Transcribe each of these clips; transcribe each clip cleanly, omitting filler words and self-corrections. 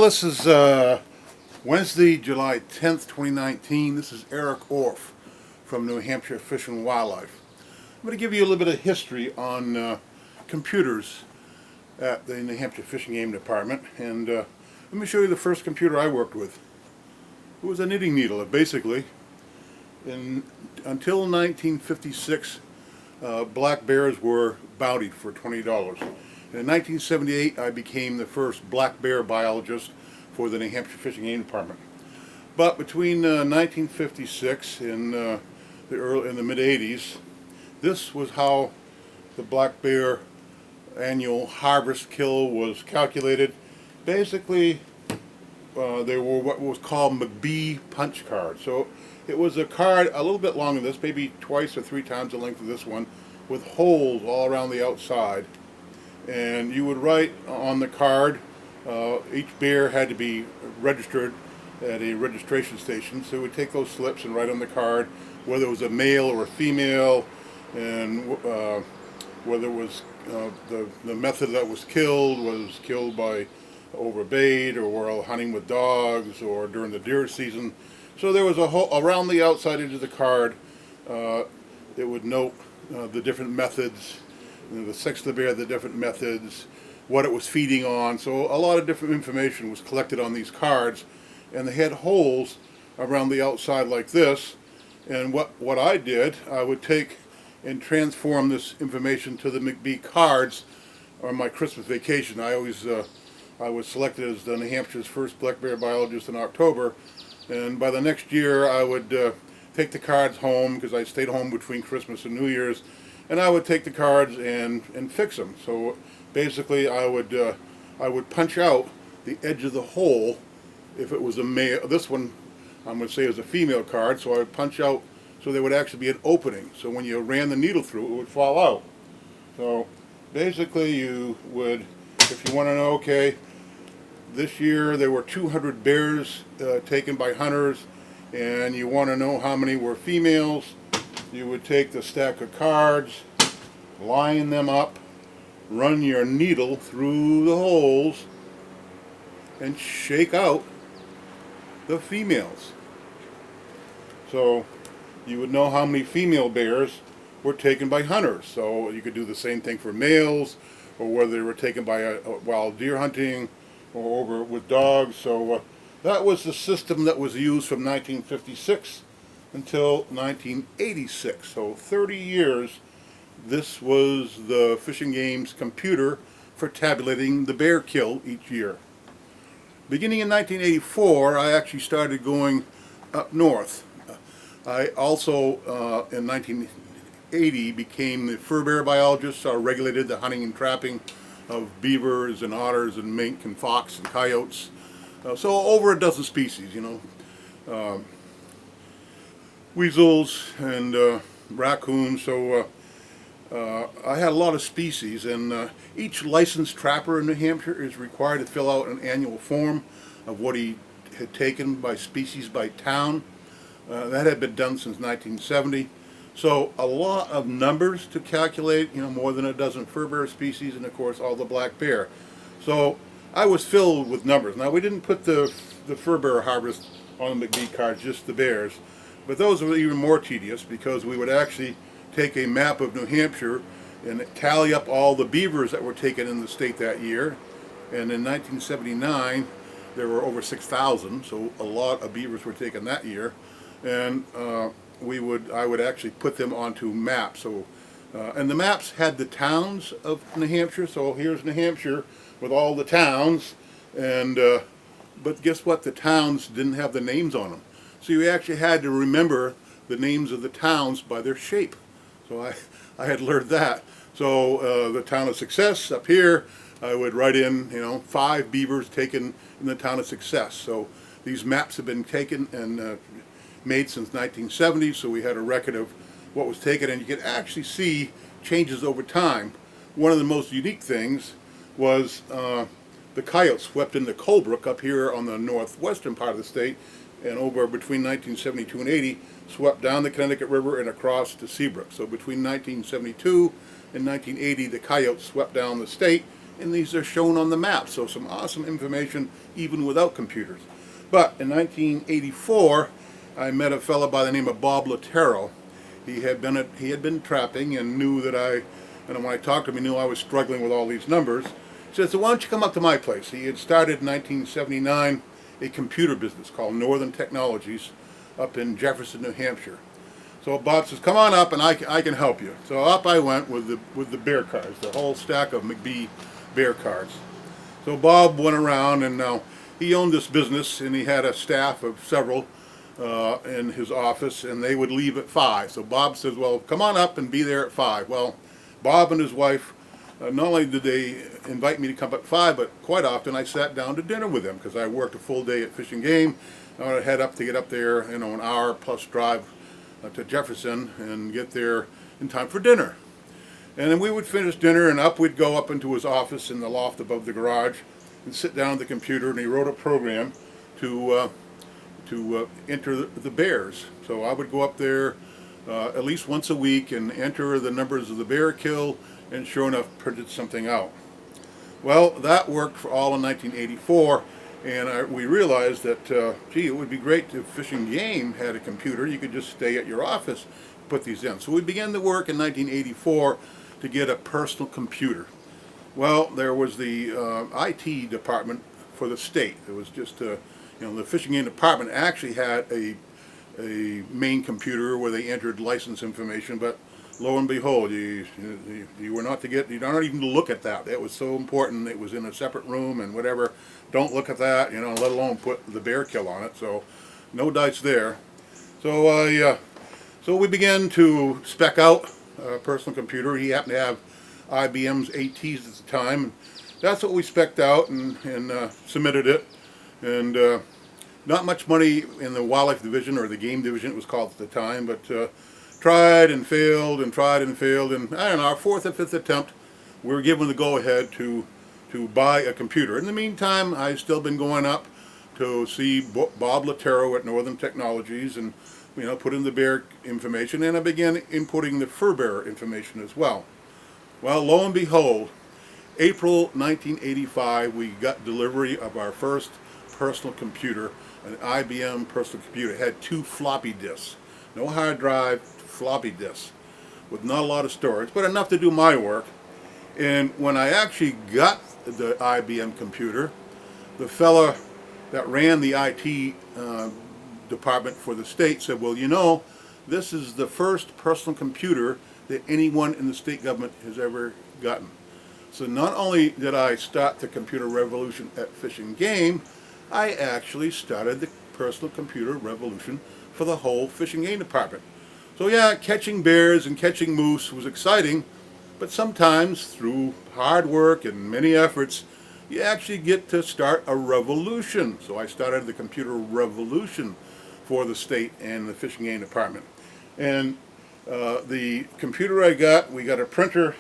This is Wednesday, July 10th, 2019. This is Eric Orff from New Hampshire Fish and Wildlife. I'm going to give you a little bit of history on computers at the New Hampshire Fish and Game Department. And let me show you the first computer I worked with. It was a knitting needle. Basically, until 1956, black bears were bounty for $20. And in 1978, I became the first black bear biologist for the New Hampshire Fish and Game Department. But between 1956 and the mid-80s, this was how the black bear annual harvest kill was calculated. Basically, they were what was called McBee punch cards. So it was a card a little bit longer than this, maybe twice or three times the length of this one, with holes all around the outside. And you would write on the card, each bear had to be registered at a registration station, so we would take those slips and write on the card whether it was a male or a female, and whether it was the method that was killed by over bait, or while hunting with dogs, or during the deer season. So there was a whole around the outside edge of the card. It would note the different methods, the sex of the bear, the different methods, what it was feeding on. So a lot of different information was collected on these cards, and they had holes around the outside like this. And what I did, I would take and transform this information to the McBee cards on my Christmas vacation. I was selected as the New Hampshire's first black bear biologist in October, and by the next year I would take the cards home, because I stayed home between Christmas and New Year's, and I would take the cards and fix them. So basically I would punch out the edge of the hole if it was a male. This one I'm going to say is a female card, so I would punch out so there would actually be an opening. So when you ran the needle through, it would fall out. So basically you would, if you want to know, okay, this year there were 200 bears taken by hunters, and you want to know how many were females, you would take the stack of cards, line them up, run your needle through the holes, and shake out the females. So you would know how many female bears were taken by hunters. So you could do the same thing for males, or whether they were taken by wild deer hunting or over with dogs. So that was the system that was used from 1956 until 1986. So 30 years, this was the Fish and Game's computer for tabulating the bear kill each year. Beginning in 1984, I actually started going up north. I also, in 1980, became the fur bear biologist, so I regulated the hunting and trapping of beavers and otters and mink and fox and coyotes. So over a dozen species, weasels and raccoons. So I had a lot of species, and each licensed trapper in New Hampshire is required to fill out an annual form of what he had taken by species by town. That had been done since 1970. So a lot of numbers to calculate, more than a dozen fur bear species, and of course all the black bear. So I was filled with numbers. Now we didn't put the fur bear harvest on the McBee cards, just the bears, but those were even more tedious, because we would actually take a map of New Hampshire and tally up all the beavers that were taken in the state that year. And in 1979 there were over 6,000, so a lot of beavers were taken that year. And I would actually put them onto maps. So and the maps had the towns of New Hampshire. So here's New Hampshire with all the towns, and but guess what? The towns didn't have the names on them. So you actually had to remember the names of the towns by their shape. So I had learned that. So the town of Success up here, I would write in 5 beavers taken in the town of Success. So these maps have been taken and made since 1970, so we had a record of what was taken, and you could actually see changes over time. One of the most unique things was the coyotes swept into Colebrook up here on the northwestern part of the state, and over between 1972 and 80 swept down the Connecticut River and across to Seabrook. So between 1972 and 1980 the coyotes swept down the state and these are shown on the map. So some awesome information even without computers. But in 1984, I met a fellow by the name of Bob Lattero. He had been trapping and knew that and when I talked to him, he knew I was struggling with all these numbers. He said, so why don't you come up to my place? He had started in 1979 a computer business called Northern Technologies up in Jefferson, New Hampshire. So Bob says, come on up and I can help you. So up I went with the bear cards, the whole stack of McBee bear cards. So Bob went around, and now he owned this business, and he had a staff of several in his office, and they would leave at 5. So Bob says, well, come on up and be there at 5. Well, Bob and his wife, not only did they invite me to come up at 5, but quite often I sat down to dinner with them because I worked a full day at Fish and Game. I would head up to get up there, an hour plus drive to Jefferson and get there in time for dinner. And then we would finish dinner, and up we'd go up into his office in the loft above the garage and sit down at the computer, and he wrote a program to enter the bears. So I would go up there at least once a week and enter the numbers of the bear kill, and sure enough printed something out. Well, that worked for all in 1984, and we realized that, gee, it would be great if Fish and Game had a computer. You could just stay at your office, put these in. So we began to work in 1984 to get a personal computer. Well, there was the IT department for the state. It was just, the Fish and Game department actually had a main computer where they entered license information, but lo and behold, you were not to get, you don't even look at that. It was so important. It was in a separate room and whatever. Don't look at that, let alone put the bear kill on it. So no dice there. So so we began to spec out a personal computer. He happened to have IBM's ATs at the time. That's what we spec'd out and submitted it. And not much money in the wildlife division, or the game division it was called at the time, but tried and failed and tried and failed. And I don't know, our 4th or 5th attempt, we were given the go-ahead to buy a computer. In the meantime, I've still been going up to see Bob Lattero at Northern Technologies and put in the bear information, and I began inputting the fur bearer information as well. Well, lo and behold, April 1985, we got delivery of our first personal computer, an IBM personal computer. It had 2 floppy disks, no hard drive, floppy disks, with not a lot of storage, but enough to do my work. And when I actually got the IBM computer, the fella that ran the IT department for the state said, well, this is the first personal computer that anyone in the state government has ever gotten. So not only did I start the computer revolution at Fish and Game, I actually started the personal computer revolution for the whole Fish and Game department. So yeah, catching bears and catching moose was exciting, but sometimes through hard work and many efforts, you actually get to start a revolution. So I started the computer revolution for the state and the Fish and Game department. And the computer we got a printer,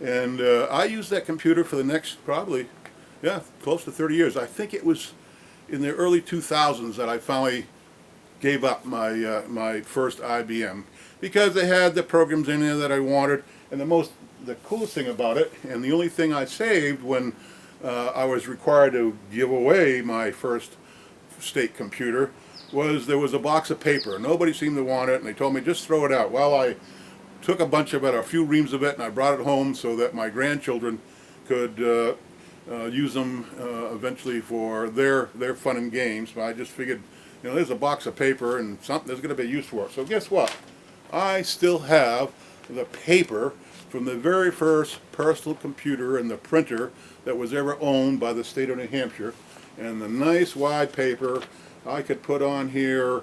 and I used that computer for the next probably, close to 30 years. I think it was in the early 2000s that I finally gave up my first IBM, because they had the programs in there that I wanted. And the coolest thing about it, and the only thing I saved when I was required to give away my first state computer, was there was a box of paper. Nobody seemed to want it, and they told me just throw it out. Well, I took a bunch of it, a few reams of it, and I brought it home so that my grandchildren could use them eventually for their fun and games. But I just figured, there's a box of paper and there's going to be use for it. So guess what? I still have the paper from the very first personal computer and the printer that was ever owned by the state of New Hampshire, and the nice wide paper. I could put on here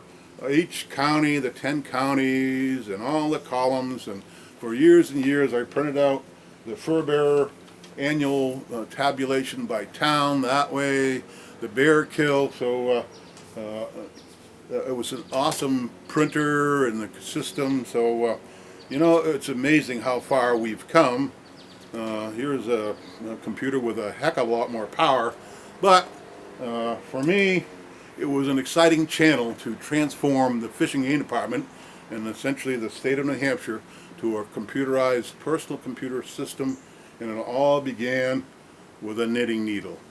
each county, the 10 counties, and all the columns. And for years and years, I printed out the fur bearer annual tabulation by town that way, the bear kill. So it was an awesome printer and the system. So it's amazing how far we've come. Here's a computer with a heck of a lot more power, but for me, it was an exciting channel to transform the Fish and Game department and essentially the state of New Hampshire to a computerized personal computer system. And it all began with a knitting needle.